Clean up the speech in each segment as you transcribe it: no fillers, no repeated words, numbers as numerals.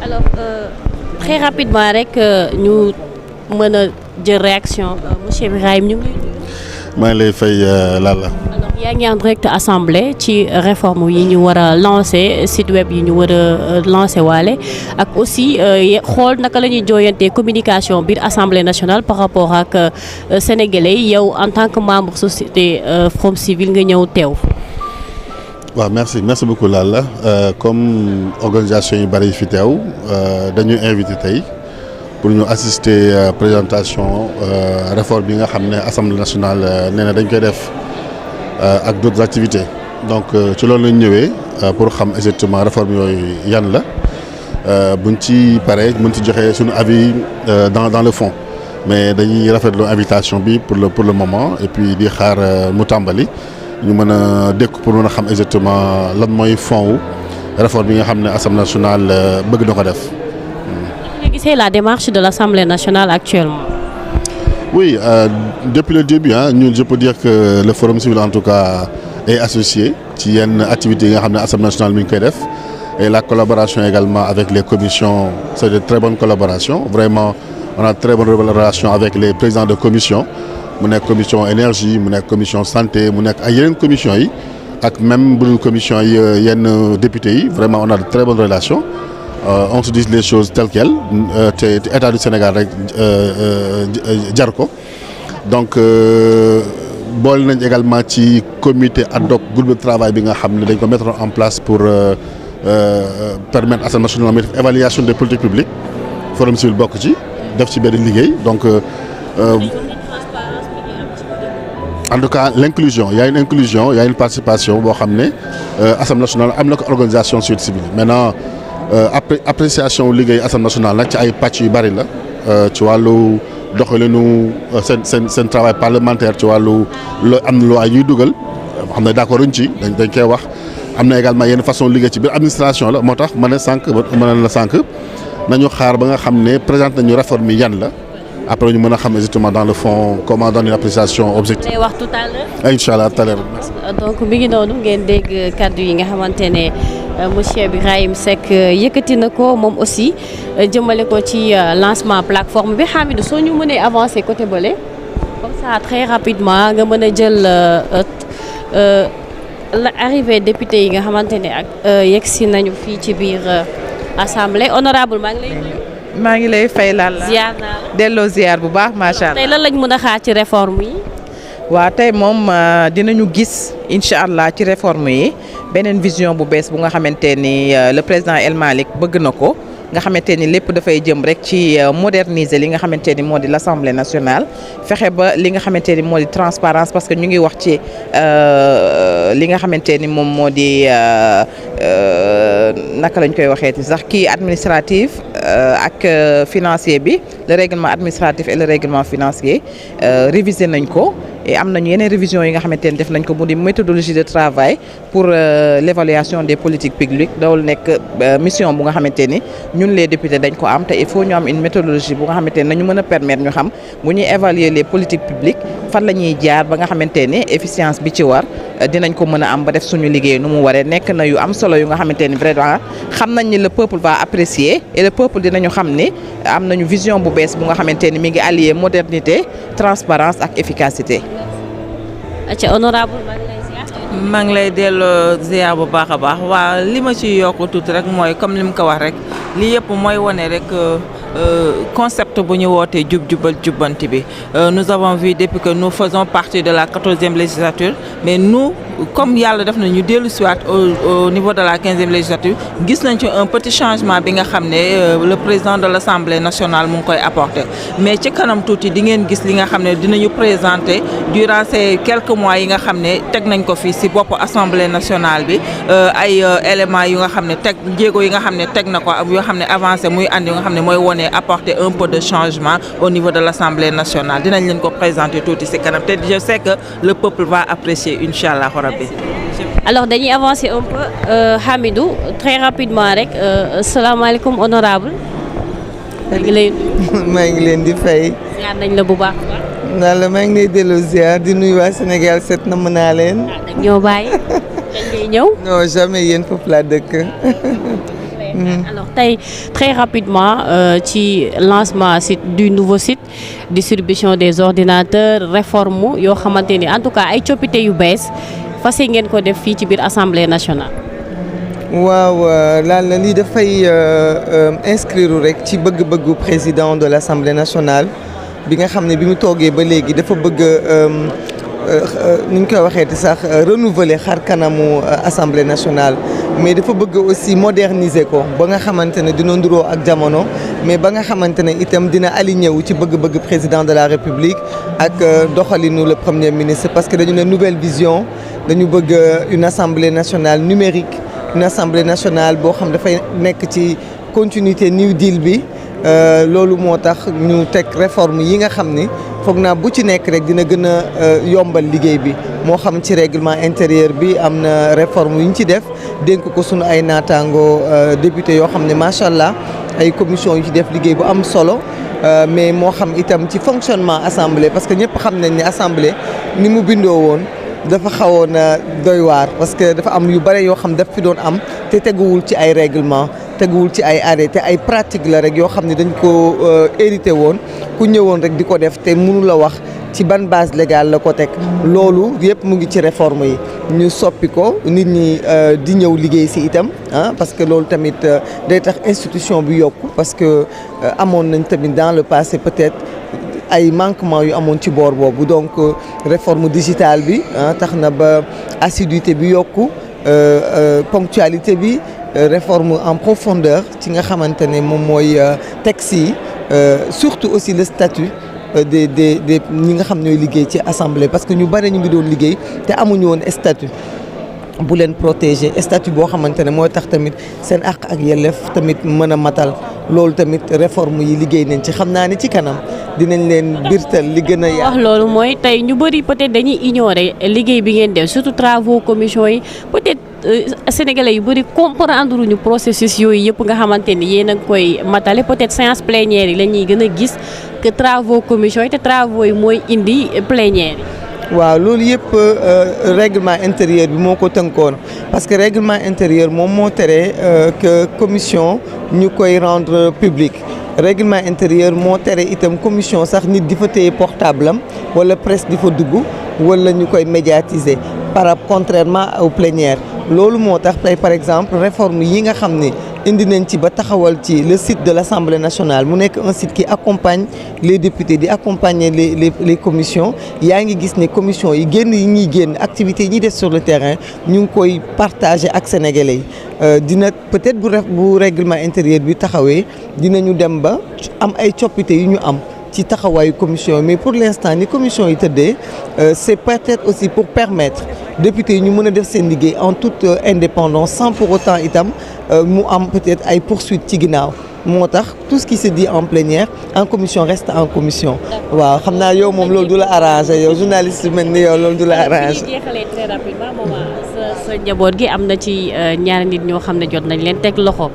alors très rapidement rek ñu mën a jël réaction monsieur Birahim ñu ngi maa ngi lay fay Lalla. alors yaa ngi en direct assemblée ci réforme yi ñu war a lancer site web yi ñu war a lancer waale ak aussi xool naka la ñuy jooyantee communication biir assemblée nationale par rapport ak sénégalais yow en tant que membre société Forum Civil nga ñëw teew. waaw merci beaucoup Lalla comme organisation yu bari yi fi teew dañuy invité tey pour ñu assister présentation réforme bi nga xam ne assemblée nationale nee na dañ koy def ak d'autres activités donc ci loolu lañ ñëwee pour xam exactement réforme yooyu yan la buñ ci paree mën ci joxe suñu avis dans le fond mais dañuy rafetlu invitation bi pour le moment et puis di xaar mu tàmbali. ñu mën a dékk pour mën a xam exactement lan mooy fond wu réforme bi nga xam ne assemblée nationale bëgg na ko def. nga gisee la démarche de l'Assemblée nationale actuellement. oui depuis le début ñun je peux dire que le Forum Civil en tout cas est associé ci yenn activités yi nga xam ne assemblée nationale mi ngi koy def et la collaboration également avec les commissions c'est de très bonnes collaborations vraiment on a très bonne relation avec les présidents de commission. mu nekk commission énergie mu nekk commission santé mu nekk ay yeneen commission yi ak même bu dul commission yi yenn députés yi vraiment on a de très bonnes relations on se dit les choses telles quelles te état du Sénégal rek jar ko donc boole nañ également ci comité ad hoc groupe de travail bi nga xam ne dañ ko mettre en place pour permettre Assemblée nationale mi def évaluation des politiques publiques Forum Civil bokk ci def ci benn liggéey donc. En tout cas l'inclusion il y a une inclusion il y a une participation boo xam ne Assemblée nationale am na ko organisation société civile maintenant appréciation liggéey Assemblée nationale nag ci ay pàcc yu bari la ci wàllu doxalinu seen travail parlementaire ci wàllu am na loi ñuy dugal xam ne d'accord uñ ci dañ koy wax am na également yenn façon liggéey ci biir administration la moo tax ma ne sànq nañu xaar ba nga xam ne présente nañu réforme yi yan la. après ñu mën a xam exactement dans le fond comment donner une appréciation objective. lay wax tout à l'heure. Inch'Allah tout à l'heure. donc mi ngi noonu ngeen dégg kàddu yi nga xamante ne monsieur Birahim Seck yëkkati na ko moom aussi jëmale ko ci lancement plateforme bi Hamidou soo ñu mënee avancer côté bële comme ça très rapidement nga mën a jël arrivée député yi nga xamante ne ak yegsi nañu fii ci biir assemblée honorable maa ngi lay nuyu. maa ngi lay fay laal ziar naa la delloo ziar bu baax macha allah. tey lan lañ mën a xaar ci réforme yi. waaw tey moom dinañu gis incha allah ci réforme yi beneen vision bu bees bu nga xamante ni le président El Malick bëgg na ko nga xamante ni lépp dafay jëm rek ci moderniser li nga xamante ni moo di l'Assemblée nationale fexe ba li nga xamante ni moo di transparence parce que ñu ngi wax ci li nga xamante ni moom moo di naka lañ koy waxee ci sax kii administratif ak financier bi le règlement administratif et le règlement financier révisé nañ ko et am nañu yeneen révision yi nga xamante ni def nañ ko mu di méthodologie de travail pour l'évaluation des politiques publiques loolu nekk mission bu nga xamante ni ñun les députés dañ ko am te il faut ñu am une méthodologie bu nga xamante ni nañu mën a permettre ñu xam bu ñuy évaluer les politiques publiques fan la ñuy jaar ba nga xamante ni efficience bi ci war dinañ ko mën a am ba def suñu liggéey nu mu waree nekk na yu am solo yu nga xamante ni vraiment xam nañ ni le peuple va apprécier et le peuple dinañu xam ni am nañu vision bu bees bu nga xamante ni mi ngi allier modernité transparence ak efficacité. ca honorable maa ngi lay delloo ziar bu baax a baax waa li ma ci yokk tuuti rek mooy comme li mu ko wax rek lii yëpp mooy wane rek concept bu ñu wootee jubal jubbanti bi nous avons vu depuis que nous faisons partie de la 14e législature mais nous comme yàlla def na ñu dellu siwaat au niveau de la 15e législature gis nañ ci un petit changement bi nga xam ne le président de l'Assemblée nationale mu ngi koy apporter mais ci kanam tuuti di ngeen gis li nga xam ne dinañu présenter durant ces quelques mois yi nga xam ne teg nañ ko fii ci bopp Assemblée nationale bi ay éléments yu nga xam ne teg jéego yi nga xam ne teg na ko yoo xam ne avancé muy andi nga xam ne mooy wone apporter un peu de changement au niveau de l'Assemblée nationale dinañ leen ko présenter tuuti ci kanam te je sais que le peuple va apprécier inchallah rabbi. alors dañuy avancer un peu Hamidou très rapidement rek salaamaaleykum honorable maa ngi leen di fay. ziar nañ la bu baax. naa la maa ngi lay delloo ziar di nuyu waa Sénégal set na mën naa leen. dañ ñoo bàyyi. dañ ngay ñëw. non jamais yéen foofu laa dëkk. Alors tey très rapidement ci lancement du nouveau site distribution des ordinateurs réforme yoo xamante ni en tout cas ay coppite yu bees fas ngeen ko def fii ci biir assemblée nationale. waaw la lii dafay inscrire rek ci bëgg-bëggu président de l'Assemblée nationale bi nga xam ne bi mu toogee ba léegi dafa bëgg ni ñu koy waxee ti sax renouveler xar kanamu Assemblée nationale mais dafa bëgg aussi moderniser ko ba nga xamante ne dina nduroo ak jamono mais ba nga xamante ne itam dina aligné wu ci bëgg-bëgg président de la République ak doxalinu le Premier ministre parce que dañu ne nouvelle vision dañu bëgg une Assemblée nationale numérique une Assemblée nationale boo xam dafay nekk ci continuité New Deal bi loolu moo tax ñu teg réforme yi nga xam ni foog naa bu ci nekk rek dina gën a yombal liggéey bi moo xam ci règlement intérieur bi am na réforme yu ñu ci def dénk ko sunu ay naataango député yoo xam ne macha allah ay commission yu ci def liggéey bu am solo mais moo xam itam ci fonctionnement assemblée parce que ñëpp xam nañ ni assemblée ni mu bindoo woon dafa xawoon doy waar parce que dafa am yu bare yoo xam daf fi doon am te teguwul ci ay règlement teguwul ci ay arrêté ay pratique la rek yoo xam ne dañ ko hérité woon ku ñëwoon rek di ko def te mënu la wax ci ban base légale la ko teg loolu yëpp mu ngi ci réforme yi ñu soppi ko nit ñi di ñëw liggéey si itam parce que loolu tamit day tax institution bi yokku parce que amoon nañ tamit dans le passé peut-être ay manquements yu amoon ci boor boobu donc réforme digitale bi tax na ba assiduité bi yokku ponctualité bi réforme en profondeur ci nga xamante ne moom mooy texte yi surtout aussi le statut des ñi nga xam ñooy liggéey ci assemblée parce que ñu bari ñu ngi doon liggéey te amuñu woon statut bu leen protéger statut boo xamante ne mooy tax tamit seen àq ak yelleef tamit mën a matal loolu tamit réforme yi liggéey nañ ci xam naa ne ci kanam dinañ leen birtal li gën a wax loolu mooy tey ñu bëri peut-être dañuy ignorer liggéey bi ngeen def surtout travaux commission yi peut-être sénégalais yu bëri comprendre ñu processus yooyu yëpp nga xamante ni yéen a ngi koy matale peut-être séance plénière yi la ñuy gën a gis que travaux commission yi te travaux yi mooy indi plénière yi. waaw loolu yëpp règlement intérieur bi moo ko tënkoon parce que règlement intérieur moom moo tere que commission ñu koy rendre public règlement intérieur moo tere itam commission sax nit di fa téye portable am wala presse di fa dugg wala ñu koy médiatiser contrairement au plénière loolu moo tax tey par exemple réforme yi nga xam ne indi nañ ci ba taxawal ci le site de l'Assemblée nationale mu nekk un site qui accompagne les députés di accompagner les commissions yaa ngi gis ne commission yi ñuy génn activités yi ñuy def sur le terrain ñu ngi koy partager ak sénégalais yi dina peut-être bu règlement intérieur bi taxawee dinañu dem ba am ay coppite yu ñu am ci taxawaayu commission mais pour l'instant ni commission yi tëddee c'est peut-être aussi pour permettre députés yi ñu mën a def seen liggéey en toute indépendance sans pour autant itam mu am peut-être ay poursuites ci ginnaaw moo tax tout ce qui se dit en plénière en commission reste en commission. waaw xam naa yow moom loolu du la arranger yow journaliste mel ni yow loolu du la arranger. fi jeexalee très rapidement sa njaboot gi am na ci ñaari nit ñoo xam ne jot nañ leen teg loxo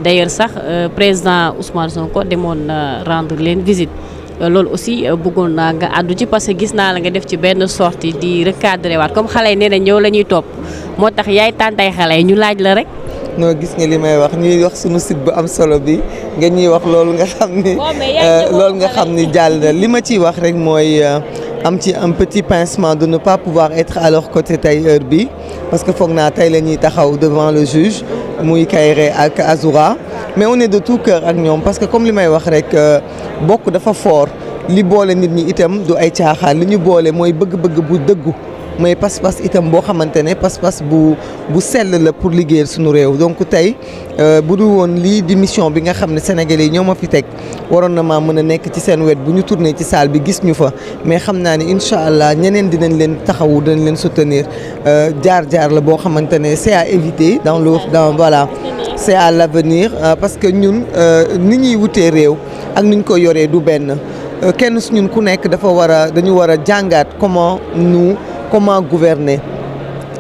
d'ailleurs sax président Ousmane Sonko demoon rendre leen visite. loolu aussi bëggoon naa nga àddu ci parce que gis naa la nga def ci benn sortie di recadrer waat comme xale yi nee na ñëw la ñuy topp moo tax yaay tàntay xale yi ñu laaj la rek. non gis nga li may wax ñuy wax sunu site bu am solo bi nga ñuy wax loolu nga xam ni loolu nga xam ni jàll na li ma ciy wax rek mooy am ci un petit pincement de ne pas pouvoir être à leur côté tey heure bi parce que foog naa tey la ñuy taxaw devant le juge muy Kairé ak Azoura mais on est de tout cœur ak ñoom parce que comme li may wax rek bokk dafa fort li boole nit ñi itam du ay caaxaan li ñu boole mooy bëgg-bëgg bu dëggu mooy pas-pas itam boo xamante ne pas-pas bu sell la pour liggéeyal suñu réew donc tey bu dul woon lii di mission bi nga xam ne sénégalais yi ñoo ma fi teg waroon na maa mën a nekk ci seen wet bu ñu tourné ci salle bi gis ñu fa mais xam naa ne incha allah ñeneen dinañ leen taxawu dinañ leen soutenir jaar-jaar la boo xamante ne c'est à éviter dans voilà c'est à l'avenir parce que ñun ni ñuy wutee réew ak ni ñu ko yoree du benn kenn su ñun ku nekk dañu war a jàngaat comment gouverner.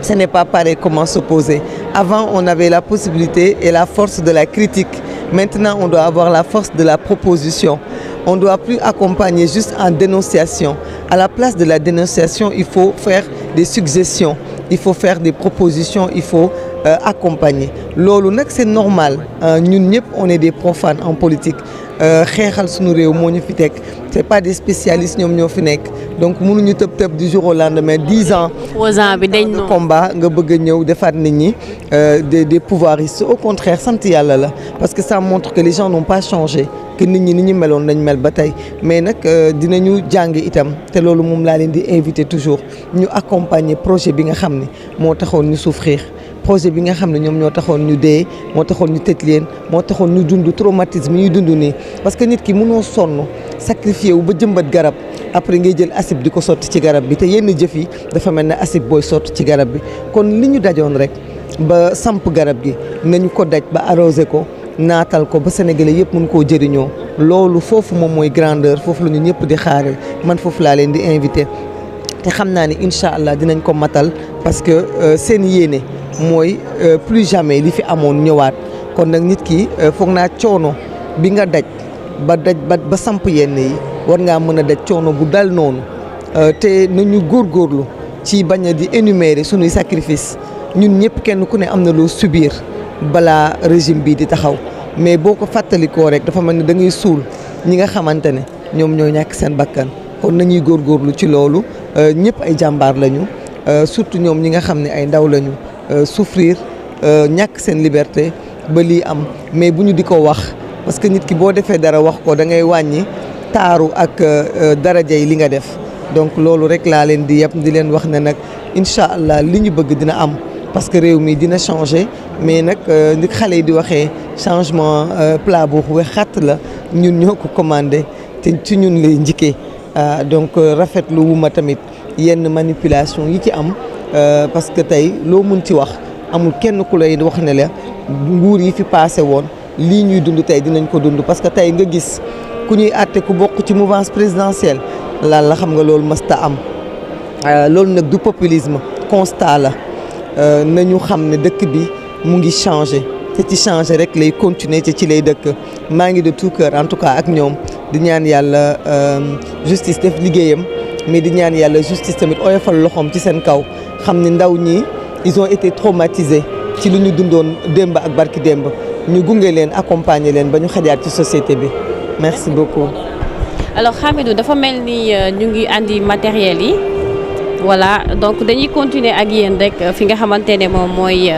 Ce n'est pas pareil comment s'opposer. Avant, on avait la possibilité et la force de la critique. Maintenant, on doit avoir la force de la proposition. On ne doit plus accompagner juste en dénonciation. À la place de la dénonciation, il faut faire des suggestions. Il faut faire des propositions. Il faut accompagner loolu nag c'est normal ñun ñëpp on est des profanes en politique xeexal suñu réew moo ñu fi teg c'est pas des spécialistes ñoom ñoo fi nekk donc mënuñu tëb du jour au lendemain 10 ans opposant bi dañ de combat nga bëgg a ñëw defaat nit ñi des pouvoiristes au contraire sant yàlla la parce que ça montre que les gens n'ont pas changé que nit ñi ni ñu meloon lañ mel ba tey mais nag dinañu jàng itam te loolu moom laa leen di inviter toujours ñu accompagner projet bi nga xam ne moo taxoon ñu souffrir projet bi nga xam ne ñoom ñoo taxoon ñu dee moo taxoon ñu tëj leen moo taxoon ñu dund traumatisme ñuy dund nii parce que nit ki mënoo sonn sacrifié wu ba jëmbat garab après ngay jël acide di ko sotti ci garab bi te yenn jëf yi dafa mel ne acide booy sotti ci garab bi kon li ñu dajoon rek ba samp garab gi nañu ko daj ba arrosé ko naatal ko ba sénégalais yëpp mën koo jëriñoo loolu foofu moom mooy grandeur foofu la ñu ñëpp di xaare man foofu laa leen di invité te xam naa ni incha allah dinañ ko matal parce que seen yéene mooy plus jamais li fi amoon ñëwaat kon nag nit ki foog naa coono bi nga daj ba samp yenn yi war ngaa mën a daj coono bu dal noonu te nañu góorgóorlu ci bañ a di énumérer suñuy sacrifice ñun ñëpp kenn ku ne am na loo subir balaa régime bi di taxaw mais boo ko fàttalikoo rek dafa mel ni da ngay suul ñi nga xamante ne ñoom ñoo ñàkk seen bakkan kon nañuy góorgóorlu ci loolu ñëpp ay jàmbaar lañu surtout ñoom ñi nga xam ne ay ndaw lañu souffrir ñàkk seen liberté ba lii am mais bu ñu di ko wax parce que nit ki boo defee dara wax ko da ngay wàññi taaru ak daraja yi li nga def donc loolu rek laa leen di yëpp di leen wax ne nag incha allah li ñu bëgg dina am parce que réew mi dina changer mais nag ni xale yi di waxee changement plat bu xat la ñun ñoo ko commandé te ci ñun lay njëkkee donc rafetlu wu ma tamit yenn manipulation yi ci am parce que tey loo mun ci wax amul kenn ku lay wax ne la nguur yi fi passé woon lii ñuy dund tey dinañ ko dund parce que tey nga gis ku ñuy àtte ku bokk ci mouvance présidentielle la xam nga loolu mësta am loolu nag du populisme constat la nañu xam ne dëkk bi mu ngi changé te ci changé rek lay continuer te ci lay dëkk maa ngi de tout cœur en tout cas ak ñoom di ñaan yàlla justice def liggéeyam mais di ñaan yàlla justice tamit oyofal loxoom ci seen kaw xam ne ndaw ñi ils ont été traumatisés ci lu ñu dundoon démb ak barki démb ñu gunge leen accompagner leen ba ñu xajaat ci société bi merci beaucoup. alors Hamidou dafa mel ni ñu ngi andi matériel yi voilà donc dañuy continuer ak yéen rek fi nga xamante ne moom mooy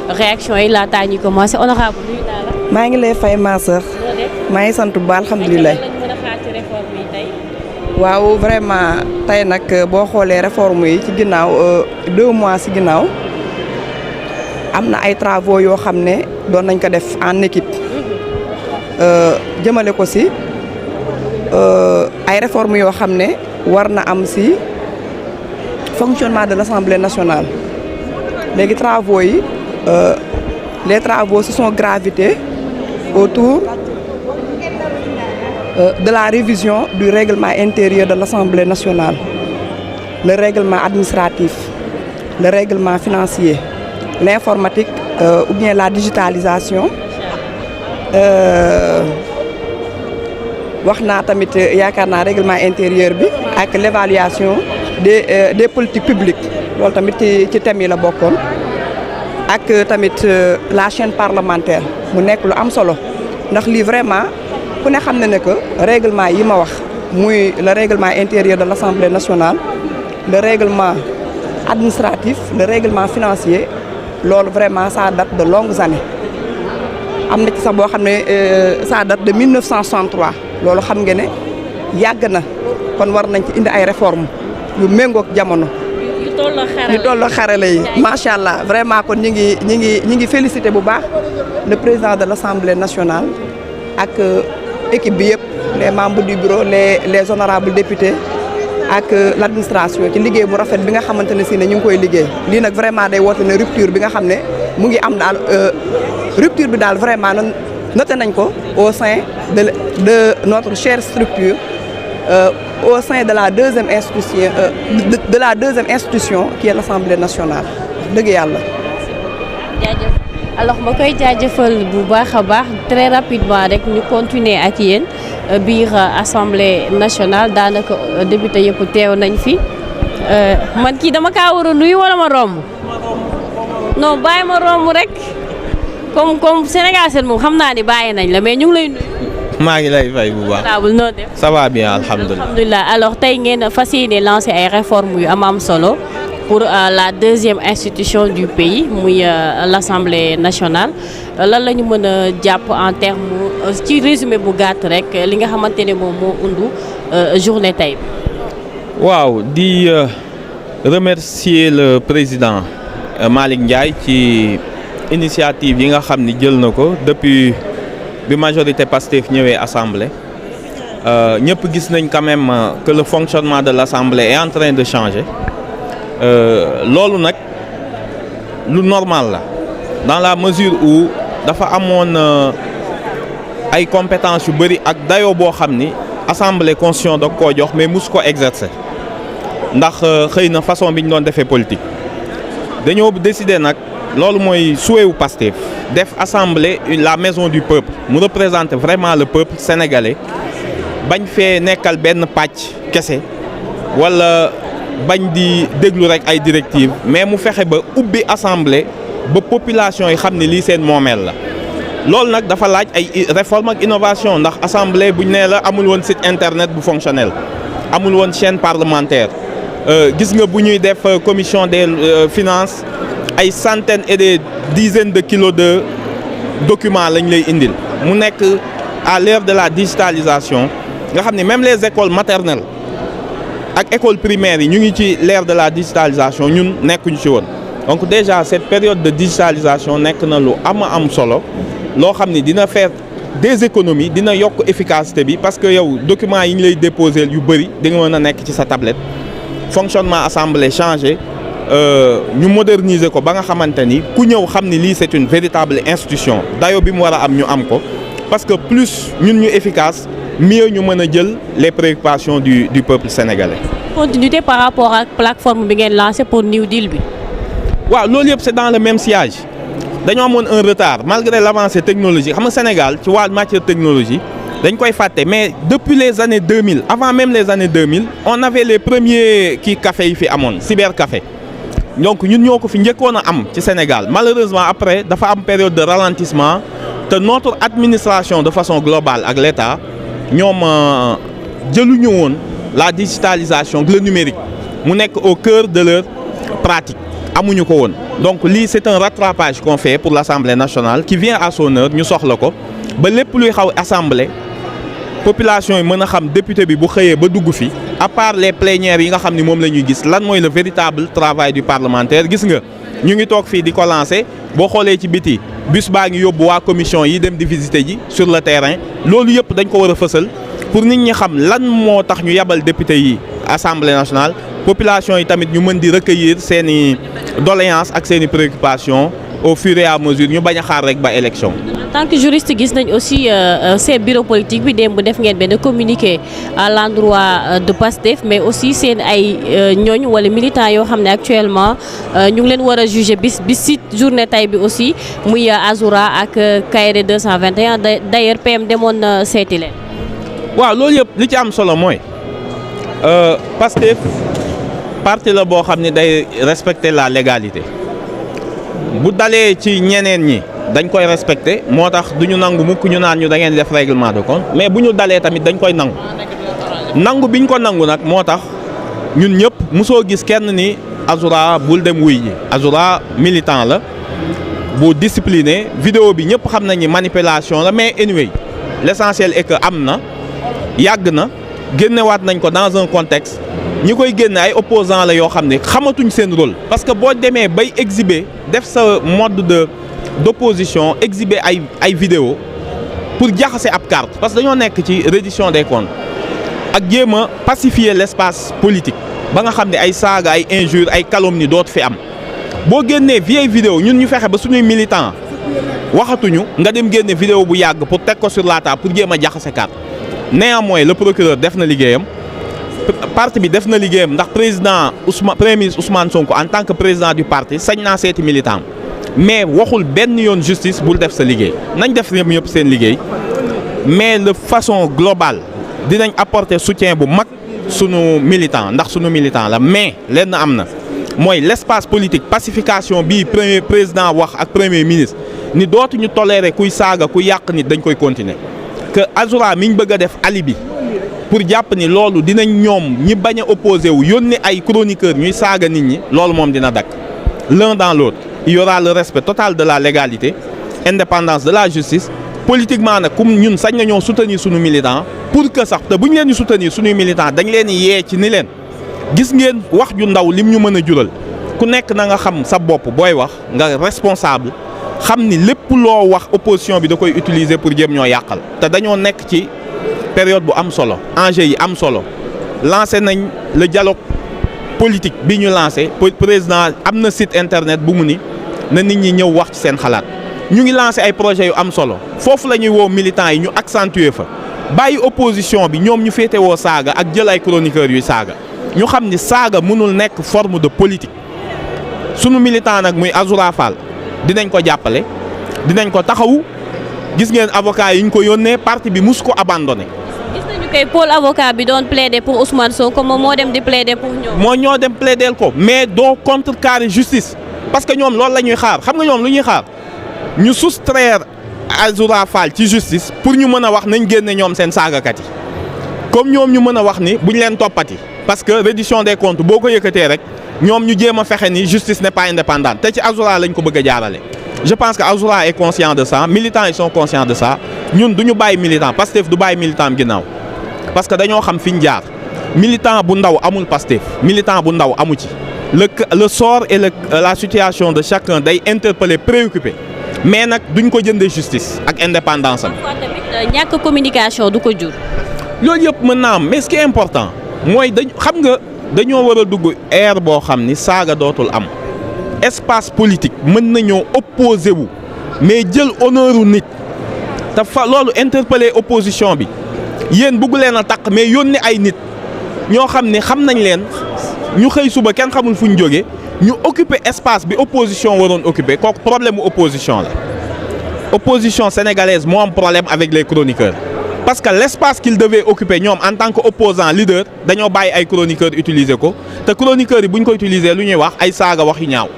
réaction yi laataa ñuy commencé honorable nuyu naa la. maa ngi lay fay ma sœur. maa ngi sant bu baax alhamdulilah. waaw vraiment tey nag boo xoolee réforme yi ci ginnaaw 2 mois ci ginnaaw am na ay travaux yoo xam ne doon nañ ko def en équipe jëmale ko ci ay réformes yoo xam ne war na am ci fonctionnement de l'Assemblée nationale léegi travaux yi les travaux se sont gravités autour de la révision du règlement intérieur de l'Assemblée nationale, le règlement administratif, le règlement financier, l'informatique ou bien la digitalisation. wax naa tamit yaakaar naa règlement intérieur bi ak l'évaluation des politiques publiques loolu tamit ci thème yi la bokkoon ak tamit la chaîne parlementaire mu nekk lu am solo ndax lii vraiment ku ne xam na ne que règlement yi ma wax muy le règlement intérieur de l'Assemblée nationale le règlement administratif le règlement financier loolu vraiment ça date de longues années am na ci sax boo xam ne ça date de 1963 loolu xam nga ne yàgg na kon war nañ ci indi ay réformes yu méngoog jamono. yu tolloo xarale yi macha allah vraiment kon ñi ngi félicité bu baax le président de l'Assemblée nationale ak équipe bi yëpp les membres du bureau les honorables députés ak l'administration ci liggéey bu rafet bi nga xamante ne si ne ñu ngi koy liggéey lii nag vraiment day woote ne rupture bi nga xam ne mu ngi am daal rupture bi daal vraiment noté nañ ko au sein de notre chère structure au sein de la deuxième institution de la deuxième institution qui est l'Assemblée nationale dëgg yàlla. jaajëf alors ma koy jaajëfal bu baax a baax très rapidement rek ñu continuer ak yéen biir Assemblée nationale daanaka député yëpp teew nañ fi man kii dama kaa war a nuyu wala ma romb. non bàyyi ma romb rek comme Sénégal seen moom xam naa ni bàyyi nañ la mais ñu ngi lay nuyu. maa ngi lay fay bu baax. noo def. ça va bien alhamdulilah. alhamdulilah alors tey ngeen fas yéene lancé ay réformes yu am solo pour la deuxième institution du pays muy l'Assemblée nationale lan la ñu mën a jàpp en terme ci résumé bu gàtt rek li nga xamante ne moom moo undu journée tey bi. waaw di remercier le président Malick Ndiaye ci initiative yi nga xam ni jël na ko depuis bi majorité Pastef ñëwee assemblée ñëpp gis nañ quand même que le fonctionnement de l'assemblée est en train de changer loolu nag lu normal la dans la mesure où dafa amoon ay compétences yu bëri ak dayoo boo xam ni assemblée constitution da koo jox mais mus ko exercer ndax xëy na façon bi ñu doon defee politique dañoo décider nag loolu mooy souhait wu Pastef def assemblée la maison du peuple mu représente vraiment le peuple sénégalais bañ fee nekkal benn pàcc kese wala bañ di déglu rek ay directives mais mu fexe ba ubbi assemblée ba population yi xam ne lii seen moomeel la loolu nag dafa laaj ay réforme ak innovation ndax assemblée buñ nee la amul woon site internet bu fonctionnel amul woon chaîne parlementaire gis nga bu ñuy def commission des finances ay centaines et des dizaines de kilos de documents lañ lay indil mu nekk à l'ère de la digitalisation nga xam ne même les écoles maternelles ak école primaire yi ñu ngi ci l'ère de la digitalisation ñun nekkuñu ci woon donc déjà cette période de digitalisation nekk na lu am solo loo xam ni dina faire des économies dina yokk efficacité bi parce que yow documents yi ñu lay déposer yu bëri di nga mën a nekk ci sa tablette fonctionnement assemblée changé ñu moderniser ko ba nga xamante ni ku ñëw xam ni lii c'est une véritable institution dayo bi mu war a am ñu am ko parce que plus ñun ñu efficace mieux ñu mën a jël les préoccupations du peuple sénégalais. continuité par rapport ak plateforme bi ngeen lancé pour New Deal bi. waaw loolu yëpp c'est dans le même sillage dañoo amoon un retard malgré l'avancée technologique xam nga Sénégal ci wàllu matière technologie dañ koy fàtte mais depuis les années 2000 avant même les années 2000 on avait les premiers café yi fi amoon cybercafé donc ñun ñoo ko fi njëkkoon a am ci Sénégal malheureusement après dafa am période de ralentissement te notre administration de façon globale ak l'État ñoom jëluñu woon la digitalisation le numérique mu nekk au cœur de leur pratique amuñu ko woon donc lii c'est un rattrapage qu'on fait pour l'Assemblée nationale qui vient à son heure ñu soxla ko ba lépp luy xaw assemblée population yi mën a xam député bi bu xëyee ba dugg fi à part les plénières yi nga xam ni moom la ñuy gis lan mooy le véritable travail du parlementaire gis nga ñu ngi toog fii di ko lancer boo xoolee ci biti bus baa ngi yóbbu waa commission yi dem di visiter ji sur le terrain loolu yëpp dañ ko war a fësal pour nit ñi xam lan moo tax ñu yabal député yi assemblée nationale population yi tamit ñu mën di recueillir seeni doléances ak seeni préoccupations au fur et à mesure ñu bañ a xaar rek ba élection. En tant que juriste gis nañ aussi seen bureau politique bi démb def ngeen benn communiqué à l'endroit de Pastef mais aussi seen ay ñooñ wala militants yoo xam ne actuellement ñu ngi leen war a juger bis si journée tay bi aussi muy Azoura ak Kairé 221 d'ailleurs PM demoon na seeti leen. waaw loolu yëpp li ci am solo mooy Pastef parti la boo xam ne day respecter la légalité bu dalee ci ñeneen ñi dañ koy respecter moo tax du ñu nangu mukk ñu naan ñu da ngeen def règlement de compte mais bu ñu dalee tamit dañ koy nangu biñ ko nangu nag moo tax ñun ñëpp mosoo gis kenn ni Azoura bul dem wuy ji Azoura militant la bu discipliné vidéo bi ñëpp xam nañ ni manipulation la mais anyway l'essentiel est que am na yàgg na génnewaat nañ ko dans un contexte ñi koy génne ay opposants la yoo xam ne xamatuñ seen rôle parce que boo demee bay exhiber def sa mode d'opposition exhiber ay vidéo pour jaxase ab carte parce que dañoo nekk ci reddition des comptes ak jéem a pacifier l'espace politique ba nga xam ne ay saaga ay injures ay calomnies dootu fi am boo génnee vieille vidéo ñun ñu fexe ba suñuy militants waxatuñu nga dem génne vidéo bu yàgg pour teg ko sur la table pour jéem a jaxase carte néanmoins le procureur def na liggéeyam parti bi def na liggéeyam ndax premier ministre Ousmane Sonko en tant que président du parti sañ naa seeti militant mais waxul benn yoon justice bul def sa liggéey nañ def ñëpp seen liggéey mais de façon globale dinañ apporter soutien bu mag sunu militant ndax sunu militant la mais lenn am na mooy l'espace politique pacification bii premier président wax ak premier ministre ni dootuñu tolérer kuy saaga ku yàq nit dañ koy continuer que Azoura mi ñu bëgg a def alibi pour jàpp ni loolu dinañ ñoom ñi bañ a opposé wu yónni ay chroniqueurs ñuy saaga nit ñi loolu moom dina dakk l'un dans l'autre il y aura le respect total de la légalité indépendance de la justice politiquement nag comme ñun sañ nañoo soutenir suñu militant pour que sax te bu ñu leen di soutenir suñuy militant dañ leen di yee ci ni leen gis ngeen wax ju ndaw lim ñu mën a jural ku nekk na nga xam sa bopp booy wax nga responsable xam ni lépp loo wax opposition bi da koy utiliser pour jéem ñoo yàqal te dañoo nekk ci période bu am solo enjeu yi am solo lancé nañ le dialogue politique bi ñu lancé président am na site internet bu mu ni na nit ñi ñëw wax ci seen xalaat ñu ngi lancé ay projets yu am solo foofu la ñuy woo militants yi ñu accentuer fa bàyyi opposition bi ñoom ñu féetewoo saaga ak jël ay chroniqueurs yuy saaga ñu xam ni saaga mënul nekk forme de politique sunu militant nag muy Azoura Fall dinañ ko jàppale dinañ ko taxawu gis ngeen avocat yi ñu ko yónnee parti bi mus ko abandonné. gis nañu koy pôle avocat bi doon plaider pour Ousmane Sonko moom moo dem di plaider pour ñoom. moo ñoo dem plaider ko mais doo contrecarrer justice parce que ñoom loolu la ñuy xaar xam nga ñoom lu ñuy xaar ñu soustraire Azoura Fall ci justice pour ñu mën a wax nañ génne ñoom seen saagakat yi comme ñoom ñu mën a wax ni buñ leen toppati parce que reddition des comptes boo ko yëkkatee rek ñoom ñu jéem a fexe ni justice n'est pas indépendante te ci Azoura lañ ko bëgg a jaarale. je pense que Azoura est conscient de ça militants ils sont conscients de ça ñun du ñu bàyyi militant Pastef du bàyyi militant am ginnaaw parce que dañoo xam fi ñu jaar militant bu ndaw amul Pastef militant bu ndaw amu ci le sort et la situation de chacun day interpeller préoccupé mais nag duñ ko jëndee justice ak indépendance am. ñàkk communication du ko jur. loolu yëpp mën naa am mais ce qui est important mooy xam nga dañoo war a dugg ère boo xam ni saaga dootul am. espace politique mën nañoo opposé wu mais jël honneur u nit te fa loolu interpeller opposition bi yéen bëggu leen a taq mais yónni ay nit ñoo xam ne xam nañ leen ñu xëy suba kenn xamul fu ñu jógee ñu occuper espace bi opposition waroon occuper kooku problème mu opposition la. opposition sénégalaise moo am problème avec les chroniqueurs parce que l'espace qu'ils devaient occuper ñoom en tant que opposant leader dañoo bàyyi ay chroniqueurs utiliser ko te chroniqueurs yi bu ñu ko utiliser lu ñuy wax ay saaga wax yu ñaaw.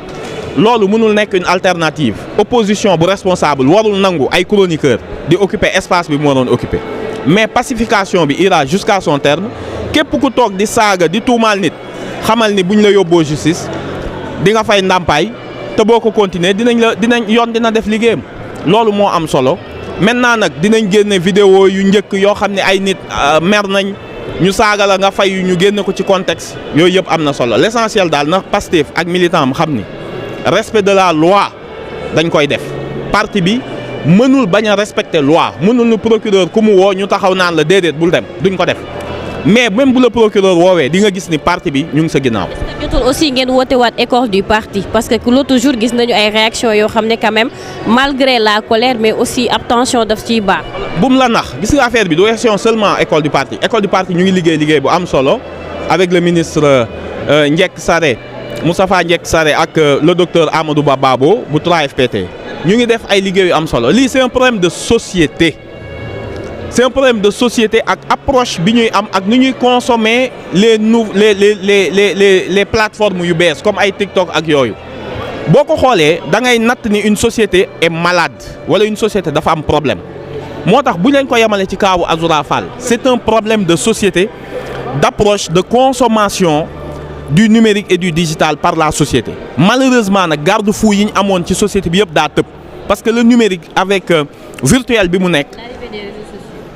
loolu mënul nekk une alternative opposition bu responsable warul nangu ay chroniqueurs di occuper espace bi mu waroon occuper mais pacification bi ira jusqu'à son terme képp ku toog di saaga di tuumaal nit xamal ni buñ la yóbboo justice di nga fay ndàmpaay te boo ko continuer dinañ yoon dina def liggéeyam loolu moo am solo maintenant nag dinañ génne vidéo yu njëkk yoo xam ne ay nit mer nañ ñu saaga la nga fay yu ñu génne ko ci contexte yooyu yëpp am na solo l'essentiel daal na Pastef ak militant am xam ni respect de la loi dañ koy def parti bi mënul bañ a respecter loi mënul nu procureur ku mu woo ñu taxaw naan la déedéet bul dem duñ ko def mais même bu la procureur woowee di nga gis ni parti bi ñu ngi sa ginnaaw. est-ce que jotul aussi ngeen woote waat école du parti parce que l'autre jour gis nañu ay réactions yoo xam ne quand même malgré la colère mais aussi abstention daf ciy baax. bu mu la nax gis nga affaire bi du question seulement école du parti ñu ngi liggéey bu am solo avec le ministre Ndiek Sarré Moustapha Ndiek Sarré ak le docteur Amadou Ba Babo bu 3FPT ñu ngi def ay liggéey yu am solo lii c'est un problème de société. c'est un problème de société ak approche bi ñuy am ak ni ñuy consommer les plateformes yu bees comme ay TikTok ak yooyu boo ko xoolee da ngay natt ni une société est malade wala une société dafa am problème moo tax bu leen ko yemale ci kaawu Azoura Fall c'est un problème de société d'approche de consommation du numérique et du digital par la société malheureusement nag garde-fou yi ñu amoon ci société bi yëpp daa tëb parce que le numérique avec virtuel bi mu nekk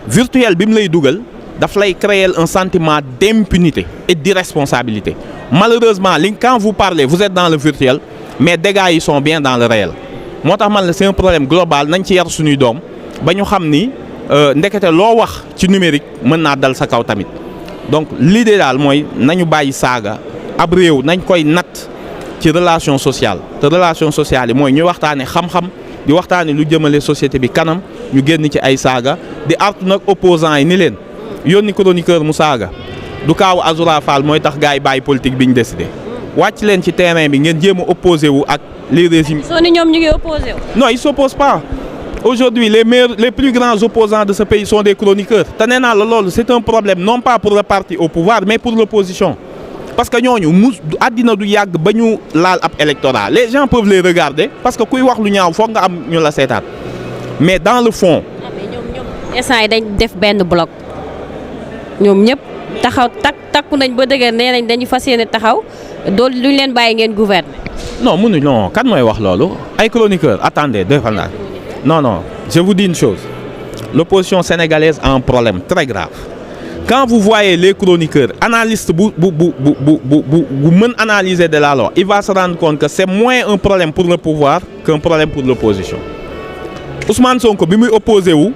virtuel bi mu lay dugal daf lay créer un sentiment d'impunité et d'irresponsabilité malheureusement quand vous parlez vous êtes dans le virtuel mais dégâts yi sont bien dans le réel moo tax man la c'est un problème global nañ ci yar suñuy doom ba ñu xam ni ndekete loo wax ci numérique mën naa dal sa kaw tamit donc l'idée daal mooy nañu bàyyi saaga ab réew nañ koy natt ci relation sociale te relation sociale yi mooy ñu waxtaane xam-xam di waxtaane lu jëmale société bi kanam ñu génn ci ay saaga di artu nag opposants yi ni leen yónni chroniqueur mu saaga du kaawu Azoura Fall mooy tax gars yi bàyyi politique bi ñu décidé wàcc leen ci terrain bi ngeen jéem a opposé wu ak les régimes. soo ni ñoom ñu ngi opposé wu. non ils s'opposent pas aujourd'hui les plus grands opposants de ce pays sont des chroniqueurs te nee naa la loolu c'est un problème non pas pour le parti au pouvoir mais pour l'opposition parce que ñooñu àddina du yàgg ba ñu laal ab électorat les gens peuvent les regarder parce que kuy wax lu ñaaw foog nga am ñu la seetaat mais dans le fond. ñoom instant yi dañ def benn bloc ñoom ñëpp taxaw takku nañ ba dëgër nee nañ dañu fas yéene taxaw dool luñ leen bàyyi ngeen gouverner. non mënuñ non kan mooy wax loolu ay chroniqueurs attendez defal naa non je vous dis une chose l'opposition sénégalaise a un problème très grave quand vous voyez les chroniqueurs analystes bu mën analyser de la loi il va se rendre compte que c'est moins un problème pour le pouvoir qu'un problème pour l'opposition Ousmane Sonko bi muy opposé wu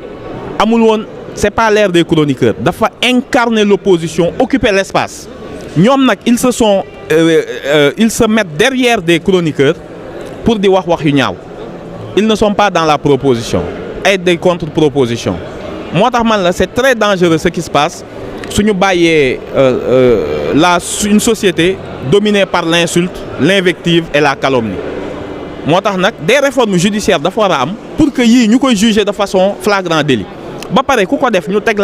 amul woon c'est pas l'ère des chroniqueurs dafa incarner l'opposition occuper l'espace ñoom nag ils se mettent derrière des chroniqueurs pour di wax yu ñaaw ils ne sont pas dans la proposition et des contre-propositions moo tax man la c'est très dangereux ce qui se passe suñu bàyyee une société dominée par l'insulte l'invective et la calomnie moo tax nag des réformes judiciaires dafa war a am pour que yii ñu koy juger de façon flagrant délit ba pare ku ko def ñu teg